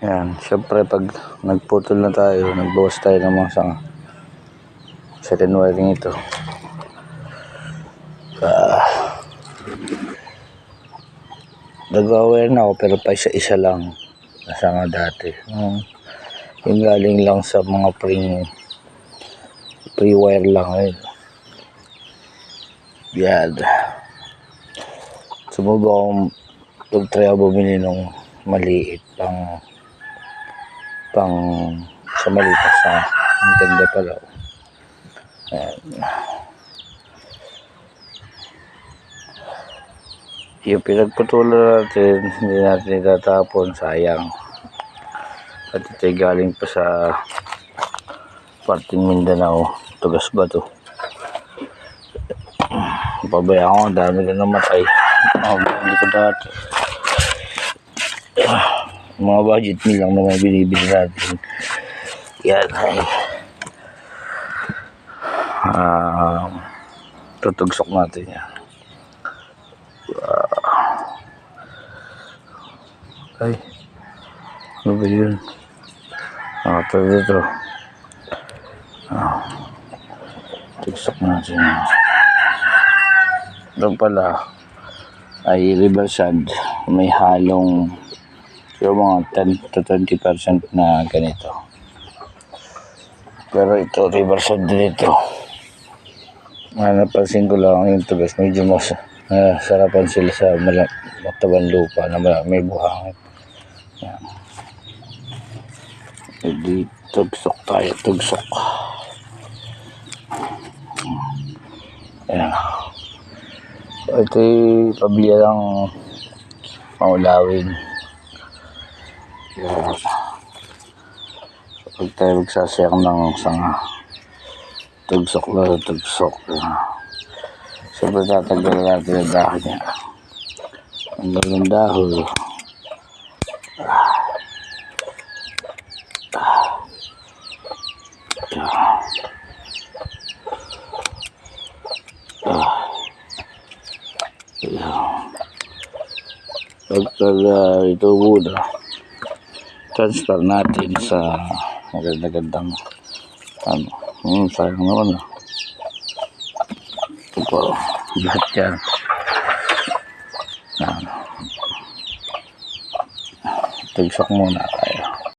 Yan, syempre pag nagputol na tayo, nagbawas tayo ng mga sanga. Second wiring ito. Nag-wire na ako pero pa isa-isa lang. Nasa nga dati. Yung galing lang sa mga pre-wire lang. Yan. Sumubo akong pag-try ako bumili ng maliit pang sa maliit sa ang ganda pala. Ayan. Yung pinagputulan natin, hindi natin itatapon, sayang. At ito galing pa sa parting Mindanao, Tugas ba to? Pabayaan ko, ang dami na namatay. Hindi ko dati. Mga budget meal lang naman binibili natin. Yan ay tutugsok natin yan. Ay, ano ba yun? Ito dito. Tugsok natin. Ito pala ay reversad. May halong yung mga 10 to 20% na ganito. Pero ito reversad dito. Napansin ko lang yung tugas. Medyo mas sarapan sila sa matabang lupa na may buhangin. Yan. Jadi tugsok tayo, tugsok. Ayan. Ito yung pabili lang maulawin. Ayan. Pag tayo magsasayang ng sanga, tugsok na tugsok. Siyempre tatanggalan natin yung dahon niya. Ang ganun dahon. Pag ito muna, transfer natin sa magandang sayang naman. Ito po, lahat yan. Tugsok muna tayo.